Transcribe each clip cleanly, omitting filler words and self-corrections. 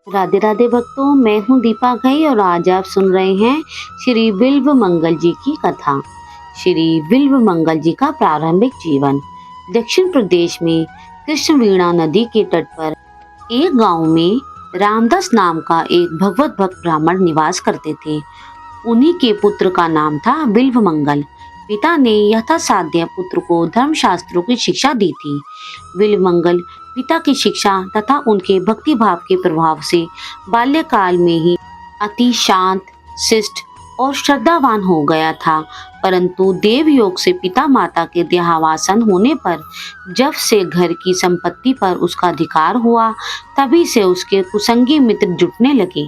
राधे राधे भक्तों, मैं हूँ दीपा घई और आज आप सुन रहे हैं श्री बिल्व मंगल जी की कथा। श्री बिल्व मंगल जी का प्रारंभिक जीवन। दक्षिण प्रदेश में कृष्णवीणा नदी के तट पर एक गांव में रामदास नाम का एक भगवत भक्त ब्राह्मण निवास करते थे। उन्हीं के पुत्र का नाम था बिल्व मंगल। पिता ने यथासाध्य पुत्र को धर्मशास्त्रों की शिक्षा दी थी। बिल्व मंगल पिता की शिक्षा तथा उनके भक्ति भाव के प्रभाव से बाल्यकाल में ही अति शांत, शिष्ट और श्रद्धावान हो गया था। परंतु देव योग से पिता माता के देहावसान होने पर जब से घर की संपत्ति पर उसका अधिकार हुआ, तभी से उसके कुसंगी मित्र जुटने लगे।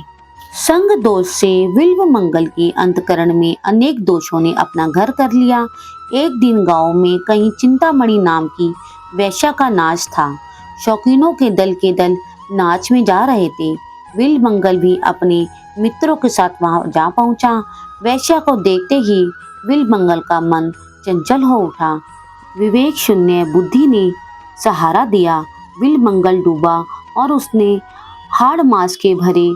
संग दोष से बिल्व मंगल के अंतकरण में अनेक दोषों ने अपना घर कर लिया। एक दिन गांव में कहीं चिंतामणि नाम की वैश्या का नाच था। शौकीनों के दल नाच में जा रहे थे। बिल्व मंगल भी अपने मित्रों के साथ वहां जा पहुंचा। वैश्या को देखते ही बिल्व मंगल का मन चंचल हो उठा। विवेक शून्य बुद्धि ने सहारा दिया। बिल्व मंगल डूबा और उसने हाड़ मास के भरे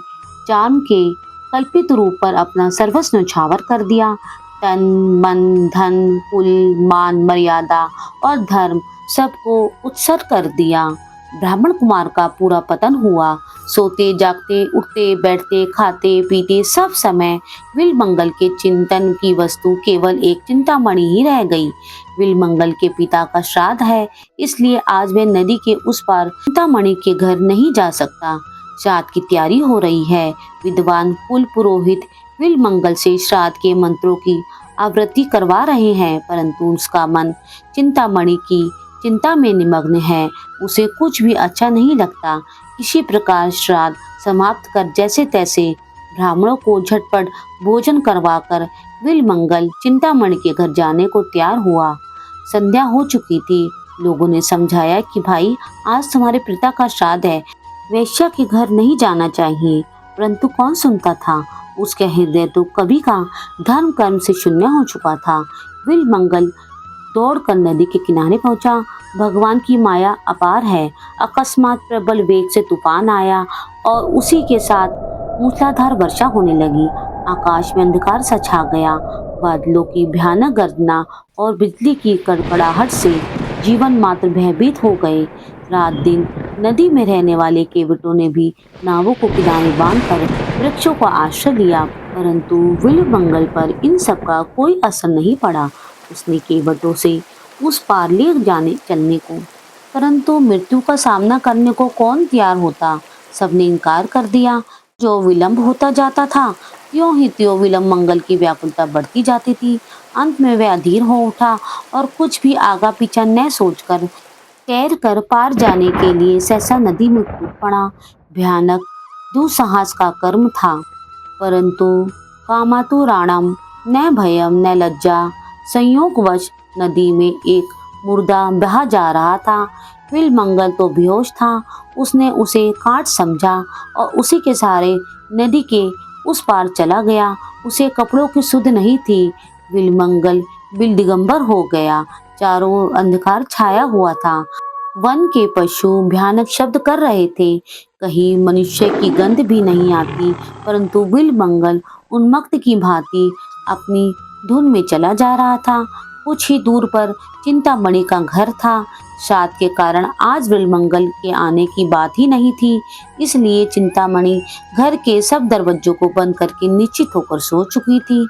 चार्म के कल्पित रूप पर अपना सर्वस्व न्यौछावर कर दिया। तन, मन, धन, कुल, मान, मर्यादा और धर्म सबको उत्सर्ग कर दिया। ब्राह्मण कुमार का पूरा पतन हुआ। सोते जागते, उठते बैठते, खाते पीते सब समय बिल्व मंगल के चिंतन की वस्तु केवल एक चिंतामणि ही रह गई। बिल्व मंगल के पिता का श्राद्ध है, इसलिए आज वह नदी के उस पार चिंतामणि के घर नहीं जा सकता। श्राद्ध की तैयारी हो रही है। विद्वान कुल पुरोहित बिल्व मंगल से श्राद्ध के मंत्रों की आवृत्ति करवा रहे हैं, परंतु उसका मन चिंतामणि की चिंता में निमग्न है। उसे कुछ भी अच्छा नहीं लगता। इसी प्रकार श्राद्ध समाप्त कर जैसे तैसे ब्राह्मणों को झटपट भोजन करवाकर बिल्व मंगल चिंतामणि के घर जाने को तैयार हुआ। संध्या हो चुकी थी। लोगों ने समझाया कि भाई, आज तुम्हारे पिता का श्राद्ध है, वैश्या के घर नहीं जाना चाहिए, परंतु कौन सुनता था। उसका हृदय तो कभी का धर्म कर्म से शून्य हो चुका था। बिल्व मंगल दौड़कर नदी के किनारे पहुंचा। भगवान की माया अपार है। अकस्मात प्रबल वेग से तूफान आया और उसी के साथ मूसलाधार वर्षा होने लगी। आकाश में अंधकार सा छा गया। बादलों की भयानक गर्जना और बिजली की कड़कड़ाहट से जीवन मात्र भयभीत हो गए। रात दिन नदी में रहने वाले केवटों ने भी नावों को किनारे बांधकर वृक्षों का आश्रय लिया, परंतु बिल्व मंगल पर इन सब का कोई असर नहीं पड़ा। उसने केवटों से उस पार ले जाने चलने को, परंतु मृत्यु का सामना करने को कौन तैयार होता। सबने इनकार कर दिया। जो विलंब होता जाता था, त्यों ही त्यों बिल्व मंगल की व्याकुलता बढ़ती जाती थी। अंत में वह अधीर हो उठा और कुछ भी आगा पीछा न सोचकर तैर कर पार जाने के लिए सहसा नदी में कूद पड़ा। भयानक दुस्साहस का कर्म था, परंतु कामातुराणम न भयम न लज्जा। संयोगवश नदी में एक मुर्दा बहा जा रहा था। बिल्व मंगल तो बेहोश था। उसने उसे काट समझा और उसी के सहारे नदी के उस पार चला गया। उसे कपड़ों की सुध नहीं थी। बिल्व मंगल दिगंबर हो गया। चारों ओर अंधकार छाया हुआ था। वन के पशु भयानक शब्द कर रहे थे। कहीं मनुष्य की गंध भी नहीं आती, परंतु बिल्व मंगल उन्मत्त की भांति अपनी धुन में चला जा रहा था। कुछ ही दूर पर चिंतामणि का घर था। श्राद्ध के कारण आज बिल्व मंगल के आने की बात ही नहीं थी, इसलिए चिंतामणि घर के सब दरवाजों को बंद करके निश्चित होकर सो चुकी थी।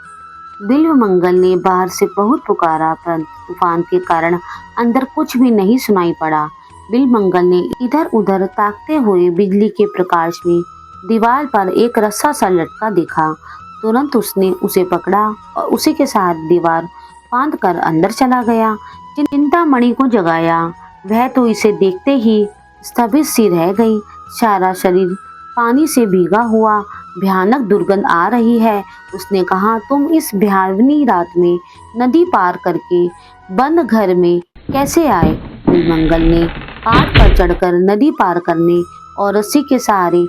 बिल्व मंगल ने बाहर से बहुत पुकारा, परंतु तूफान के कारण अंदर कुछ भी नहीं सुनाई पड़ा। बिल्व मंगल ने इधर उधर ताकते हुए बिजली के प्रकाश में दीवार पर एक रस्सा सा लटका देखा। तुरंत उसने उसे पकड़ा और उसी के साथ दीवार फांद कर अंदर चला गया। चिंतामणि को जगाया। वह तो इसे देखते ही स्तब्ध सी रह गई। सारा शरीर पानी से भीगा हुआ। भयानक दुर्गंध आ रही है। उसने कहा, तुम इस भयावनी रात में नदी पार करके बंद घर में कैसे आए। बिल्व मंगल ने पाट पर चढ़कर नदी पार करने और रस्सी के सहारे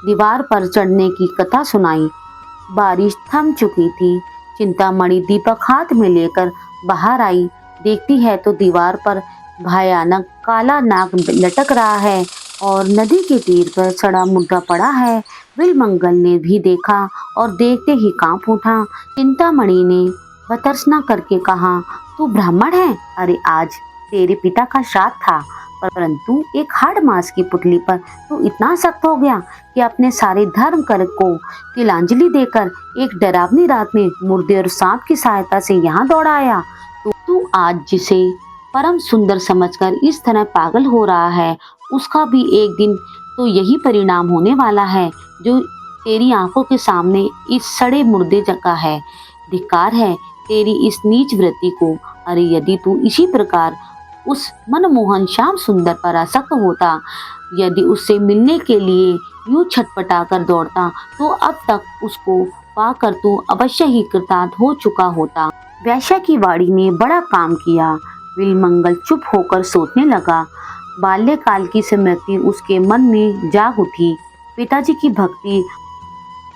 दीवार पर चढ़ने की कथा सुनाई। बारिश थम चुकी थी। चिंतामणि दीपक हाथ में लेकर बाहर आई। देखती है तो दीवार पर भयानक काला नाग लटक रहा है और नदी के तीर पर सड़ा मुर्दा पड़ा है। बिलमंगल ने भी देखा और देखते ही कांप उठा। चिंतामणि ने बतरसना करके कहा, तू ब्राह्मण है? अरे आज तेरे पिता का श्राद्ध था, परंतु एक हाड़ मांस की पुतली पर तू इतना सख्त हो गया कि अपने सारे धर्म कर को तिलांजलि देकर एक डरावनी रात में मुर्दे और सांप की सहायता से यहाँ दौड़ा आया। तू आज जिसे परम सुंदर समझकर इस तरह पागल हो रहा है, उसका भी एक दिन तो यही परिणाम होने वाला है जो तेरी आंखों के सामने इस सड़े मुर्दे का है। धिक्कार है तेरी इस नीच वृत्ति को। अरे यदि तू इसी प्रकार उस मनमोहन श्याम सुंदर पर आसक्त होता, यदि उससे मिलने के लिए यूं छटपटा कर दौड़ता, तो अब तक उसको पाकर तू अवश्य ही कृतार्थ हो चुका होता। वैश्या की वाणी ने बड़ा काम किया। बिलमंगल चुप होकर सोचने लगा। बाल्यकाल की स्मृति उसके मन में जाग उठी। पिताजी की भक्ति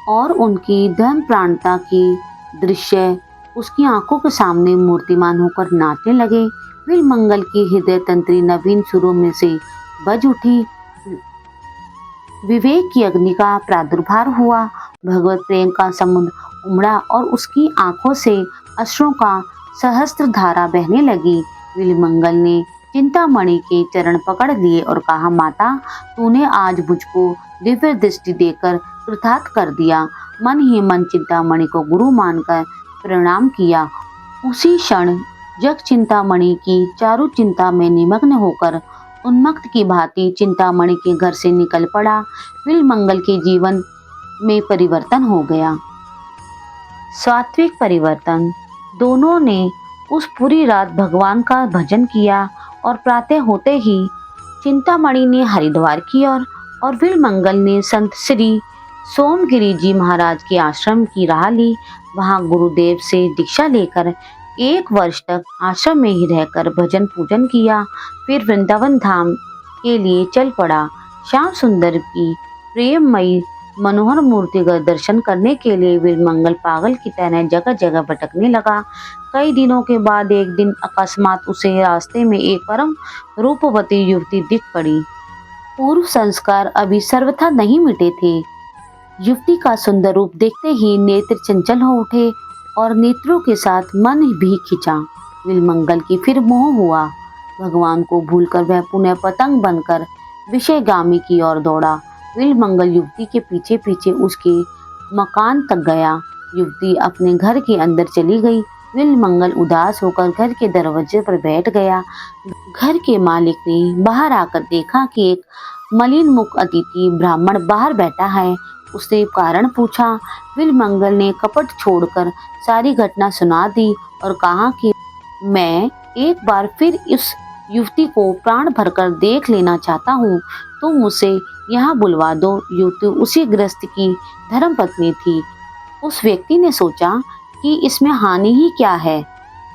और उनकी धर्म प्राणता की दृश्य उसकी आंखों के सामने मूर्तिमान होकर नाचने लगे। बिलमंगल की हृदय तंत्री नवीन सुरों में से बज उठी। विवेक की अग्नि का प्रादुर्भाव हुआ। भगवत प्रेम का समुद्र उमड़ा और उसकी आंखों से अश्रुओं का सहस्त्र धारा बहने लगी। बिलमंगल ने चिंतामणि के चरण पकड़ लिए और कहा, माता, तूने आज मुझको दिव्य दृष्टि देकर कृतार्थ कर दिया। मन ही मन चिंतामणि को गुरु मानकर प्रणाम किया। उसी क्षण जग चिंतामणि की चारु चिंता में निमग्न होकर उन्मत्त की भांति चिंतामणि के घर से निकल पड़ा। बिलमंगल के जीवन में परिवर्तन हो गया, सात्विक परिवर्तन। दोनों ने उस पूरी रात भगवान का भजन किया और प्रातः होते ही चिंतामणि ने हरिद्वार की और बिलमंगल ने संत श्री सोमगिरी जी महाराज के आश्रम की राह ली। वहां गुरुदेव से दीक्षा लेकर 1 वर्ष तक आश्रम में ही रहकर भजन पूजन किया। फिर वृंदावन धाम के लिए चल पड़ा। श्याम सुंदर की प्रेममयी मनोहर मूर्ति का दर्शन करने के लिए बिलमंगल पागल की तरह जगह जगह भटकने लगा। कई दिनों के बाद एक दिन अकस्मात उसे रास्ते में एक परम रूपवती युवती दिख पड़ी। पूर्व संस्कार अभी सर्वथा नहीं मिटे थे। युवती का सुंदर रूप देखते ही नेत्र चंचल हो उठे और नेत्रों के साथ मन भी खिंचा। बिलमंगल की फिर मोह हुआ। भगवान को भूलकर वह पुनः पतंग बनकर विषयगामी की ओर दौड़ा। बिलमंगल युवती के पीछे पीछे उसके मकान तक गया। युवती अपने घर के अंदर चली गई। बिलमंगल उदास होकर घर के दरवाजे पर बैठ गया। घर के मालिक ने बाहर आकर देखा कि एक मलिन मुख अतिथि ब्राह्मण बाहर बैठा है। उसने कारण पूछा। बिलमंगल ने कपट छोड़कर सारी घटना सुना दी और कहा कि मैं एक बार फिर इस युवती को प्राण भरकर देख लेना चाहता हूँ, तो मुझे यहाँ बुलवा दो। युवती उसी गृहस्थ की धर्मपत्नी थी। उस व्यक्ति ने सोचा कि इसमें हानि ही क्या है,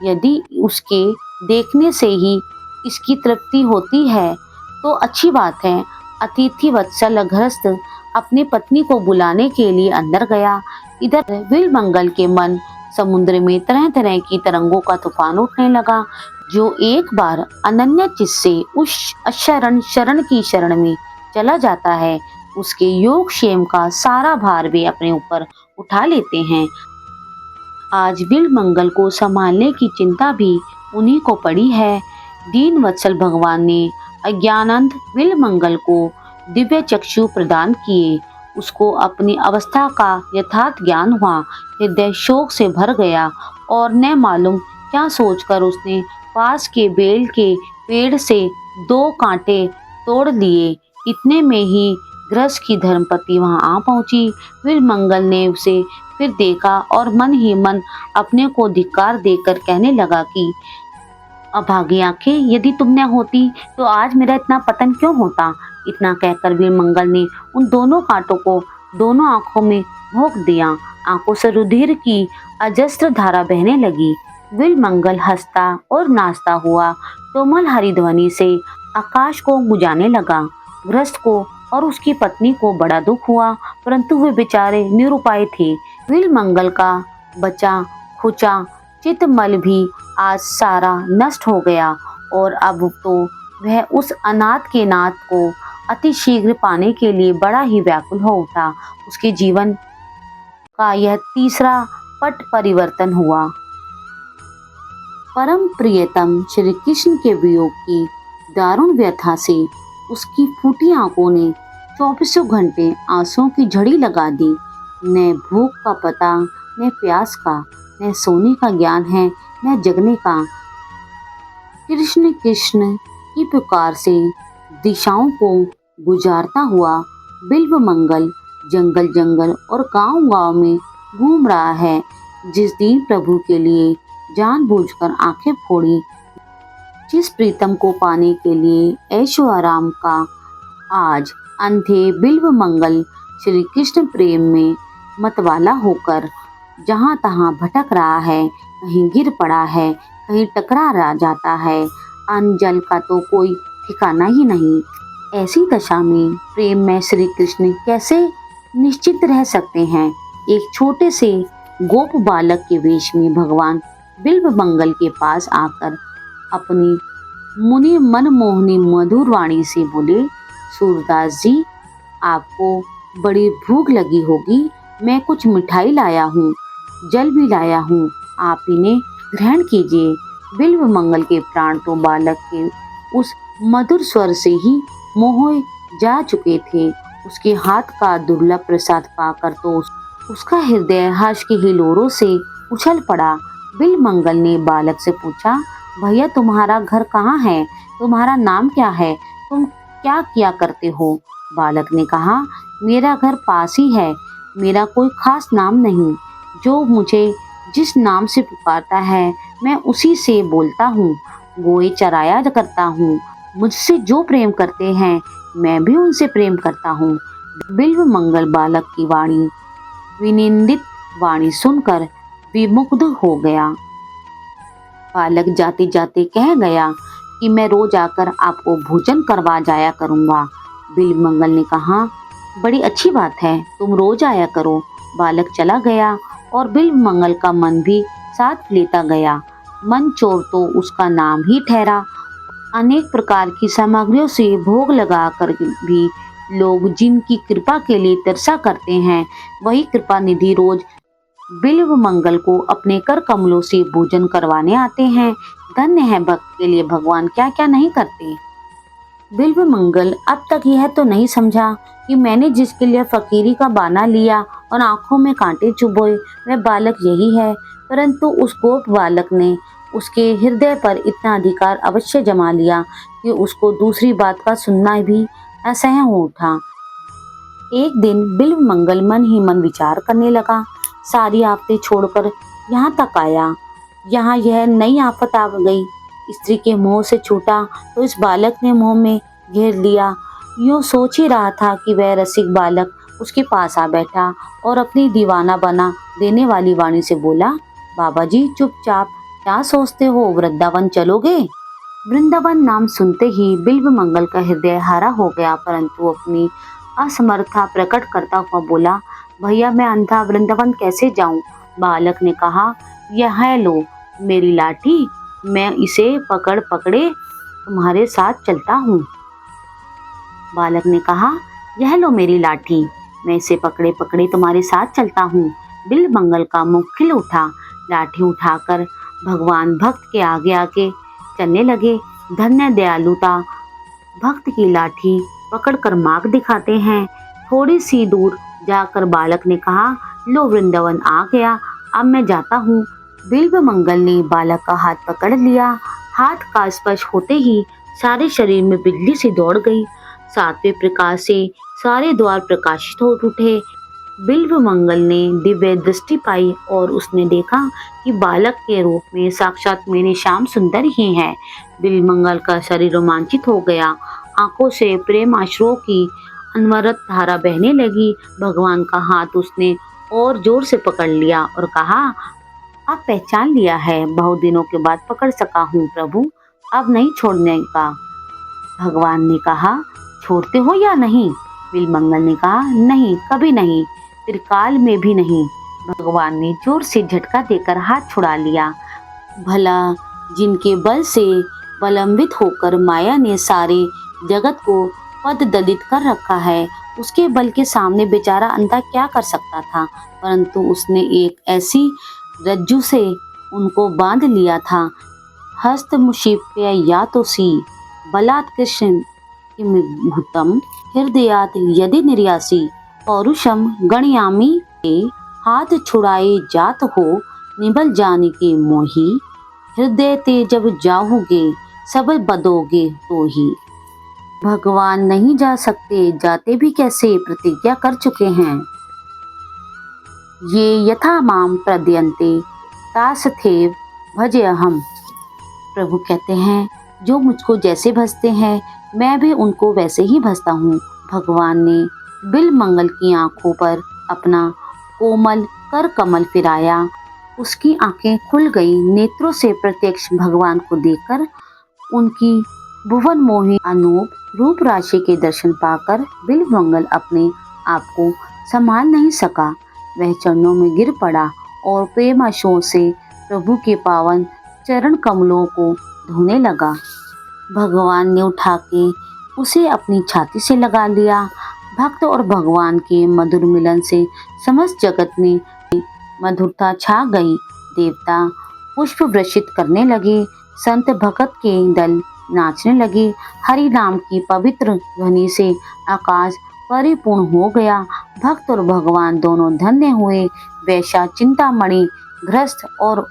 यदि उसके देखने से ही इसकी तृप्ति होती है तो अच्छी बात है। अतिथि वत्सल गृहस्थ अपनी पत्नी को बुलाने के लिए अंदर गया। इधर बिलमंगल के मन समुद्र में तरह तरह की तरंगों का तूफान उठने लगा। जो एक बार अनन्य चित्त से उस अशरण शरण की शरण में चला जाता है, उसके योग क्षेम का सारा भार वे अपने ऊपर उठा लेते हैं। आज बिलमंगल को संभालने की चिंता भी उन्हीं को पड़ी है। दीन वत्सल भगवान ने अज्ञानंद बिलमंगल को दिव्य चक्षु प्रदान किए। उसको अपनी अवस्था का यथार्थ ज्ञान हुआ। हृदय शोक से भर गया और न मालूम क्या सोचकर उसने पास के बेल के पेड़ से 2 कांटे तोड़ लिए। इतने में ही गृहस्थ की धर्मपत्नी वहां आ पहुंची। बिलमंगल ने उसे फिर देखा और मन ही मन अपने को धिक्कार देकर कहने लगा कि अभागी आंखें, यदि तुम न होती तो आज मेरा इतना पतन क्यों होता। इतना कहकर बिलमंगल ने उन दोनों कांटों को दोनों आंखों में भोंक दिया। आंखों से रुधिर की अजस्त्र धारा बहने लगी। बिलमंगल हंसता और नाचता हुआ कोमल हरी ध्वनि से आकाश को गुंजाने लगा। गृहस्थ को और उसकी पत्नी को बड़ा दुख हुआ, परंतु वे बेचारे निरुपाय थे। बिलमंगल का बचा खुचा चितमल भी आज सारा नष्ट हो गया और अब तो वह उस अनाथ के नाथ को अति शीघ्र पाने के लिए बड़ा ही व्याकुल हो उठा। उसके जीवन का यह तीसरा पट परिवर्तन हुआ। परम प्रियतम श्री कृष्ण के वियोग की दारुण व्यथा से उसकी फूटी आंखों ने 24 घंटे आंसुओं की झड़ी लगा दी। न भूख का पता, न प्यास का, न सोने का ज्ञान है, न जगने का। कृष्ण कृष्ण की पुकार से दिशाओं को गुजारता हुआ बिल्व मंगल जंगल जंगल और गांव गांव में घूम रहा है। जिस दिन प्रभु के लिए जानबूझकर आंखें फोड़ी, जिस प्रीतम को पाने के लिए ऐशो आराम का, आज अंधे बिल्व मंगल श्री कृष्ण प्रेम में मतवाला होकर जहां तहां भटक रहा है। कहीं गिर पड़ा है, कहीं टकरा जाता है। अन्न जल का तो कोई ठिकाना ही नहीं। ऐसी दशा में प्रेम में श्री कृष्ण कैसे निश्चित रह सकते हैं। एक छोटे से गोप बालक के वेश में भगवान बिल्व मंगल के पास आकर अपनी मुनि मनमोहनी मधुर वाणी से बोले, सूरदास जी, आपको बड़ी भूख लगी होगी। मैं कुछ मिठाई लाया हूँ, जल भी लाया हूँ, आप इन्हें ग्रहण कीजिए। बिल्व मंगल के प्राण तो बालक के उस मधुर स्वर से ही मोह जा चुके थे। उसके हाथ का दुर्लभ प्रसाद पाकर तो उसका हृदय हर्ष की हिलोरों से उछल पड़ा। बिल्व मंगल ने बालक से पूछा, भैया तुम्हारा घर कहाँ है? तुम्हारा नाम क्या है? तुम क्या किया करते हो? बालक ने कहा, मेरा घर पास ही है। मेरा कोई खास नाम नहीं। जो मुझे जिस नाम से पुकारता है मैं उसी से बोलता हूँ। गोए चराया करता हूँ। मुझसे जो प्रेम करते हैं मैं भी उनसे प्रेम करता हूँ। बिल्व मंगल बालक की वाणी, विनिंदित वाणी सुनकर विमुग्ध हो गया। बालक जाते जाते कह गया कि मैं रोज आकर आपको भोजन करवा जाया करूँगा। बिल्व मंगल ने कहा, बड़ी अच्छी बात है, तुम रोज आया करो। बालक चला गया और बिल्व मंगल का मन भी साथ लेता गया। मन चोर तो उसका नाम ही ठहरा। अनेक प्रकार की सामग्रियों से भोग लगाकर भी लोग जिनकी कृपा के लिए तरसा करते हैं, वही कृपा निधि रोज बिल्व मंगल को अपने कर कमलों से भोजन करवाने आते हैं। धन्य है भक्त के लिए भगवान क्या क्या नहीं करते। बिल्व मंगल अब तक यह तो नहीं समझा कि मैंने जिसके लिए फकीरी का बाना लिया और आंखों में कांटे चुभोए वह बालक यही है, परंतु उस गोप बालक ने उसके हृदय पर इतना अधिकार अवश्य जमा लिया कि उसको दूसरी बात का सुनना भी असह्य हो उठा। एक दिन बिल्व मंगल मन ही मन विचार करने लगा। सारी आफतें छोड़कर यहाँ तक आया, यहाँ यह नई आफत आ गई। स्त्री के मोह से छूटा तो इस बालक ने मोह में घेर लिया। यूं सोच ही रहा था कि वह रसिक बालक उसके पास आ बैठा और अपनी दीवाना बना देने वाली वाणी से बोला, बाबा जी चुपचाप क्या सोचते हो, वृंदावन चलोगे? वृंदावन नाम सुनते ही बिल्व मंगल का हृदय हारा हो गया, परंतु अपनी असमर्था प्रकट करता हुआ बोला, भैया मैं अंधा वृंदावन कैसे जाऊं? बालक ने कहा, यह लो मेरी लाठी, मैं इसे पकड़ पकड़े तुम्हारे साथ चलता हूँ। बालक ने कहा, यह लो मेरी लाठी, मैं इसे पकड़े पकड़े तुम्हारे साथ चलता हूँ। बिल्व मंगल का मुख खिल उठा। लाठी उठाकर भगवान भक्त के आगे आगे चलने लगे। धन्य दयालुता, भक्त की लाठी पकड़कर मार्ग दिखाते हैं। थोड़ी सी दूर जाकर बालक ने कहा, लो वृंदावन आ गया, अब मैं जाता हूँ। बिल्व मंगल ने बालक का हाथ पकड़ लिया। हाथ का स्पर्श होते ही सारे शरीर में बिजली सी दौड़ गई। सातवें प्रकाश से सारे द्वार प्रकाशित हो उठे। बिल्व मंगल ने दिव्य दृष्टि पाई और उसने देखा कि बालक के रूप में साक्षात मेरे श्याम सुंदर ही है। बिल्व मंगल का शरीर रोमांचित हो गया। आंखों से प्रेम आश्रुओं की अनवरत धारा बहने लगी। भगवान का हाथ उसने और जोर से पकड़ लिया और कहा, अब पहचान लिया है, बहुत दिनों के बाद पकड़ सका हूँ प्रभु, अब नहीं छोड़ने का। भगवान ने कहा, छोड़ते हो या नहीं? बिल्व मंगल ने कहा, नहीं, कभी नहीं, त्रिकाल में भी नहीं। भगवान ने जोर से झटका देकर हाथ छुड़ा लिया। भला जिनके बल से बलंबित होकर माया ने सारे जगत को पद दलित कर रखा है। उसके बल के सामने बेचारा अंधा क्या कर सकता था, परंतु उसने एक ऐसी रज्जू से उनको बांध लिया था। हस्त मुशीप्य यातोसी बलात् कृष्ण भूतम हृदयात यदि निर्यासी पौरुषम गणयामी ते हाथ छुड़ाए जात हो निबल जाने के मोही हृदय ते जब जाओगे सब बदोगे तो ही। भगवान नहीं जा सकते, जाते भी कैसे, प्रतिज्ञा कर चुके हैं। ये यथा माम प्रद्यन्ते तासथैव भजेऽहम्। प्रभु कहते हैं, जो मुझको जैसे भजते हैं मैं भी उनको वैसे ही भजता हूँ। भगवान ने बिल मंगल की आंखों पर अपना कोमल कर कमल फिराया। उसकी आंखें खुल गई। नेत्रों से प्रत्यक्ष भगवान को देखकर उनकी भुवन मोही अनूप रूप राशि के दर्शन पाकर बिल मंगल अपने आप को संभाल नहीं सका। वह चरणों में गिर पड़ा और प्रेमाशों से प्रभु के पावन चरण कमलों को धोने लगा। भगवान ने उठा के उसे अपनी छाती से लगा लिया। भक्त और भगवान के मधुर मिलन से समस्त जगत में मधुरता छा गई। देवता पुष्प वर्षित करने लगे, संत भक्त के दल नाचने लगे। हरि नाम की पवित्र ध्वनि से आकाश परिपूर्ण हो गया। भक्त और भगवान दोनों धन्य हुए। वैशा चिंतामणि ग्रस्त और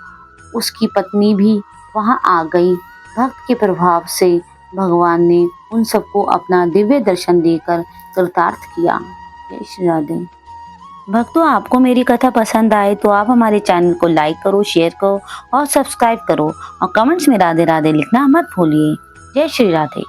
उसकी पत्नी भी वहां आ गई। भक्त के प्रभाव से भगवान ने उन सबको अपना दिव्य दर्शन देकर कृतार्थ किया। जय श्री राधे। भक्तों, आपको मेरी कथा पसंद आए तो आप हमारे चैनल को लाइक करो, शेयर करो और सब्सक्राइब करो और कमेंट्स में राधे राधे लिखना मत भूलिए। जय श्री राधे।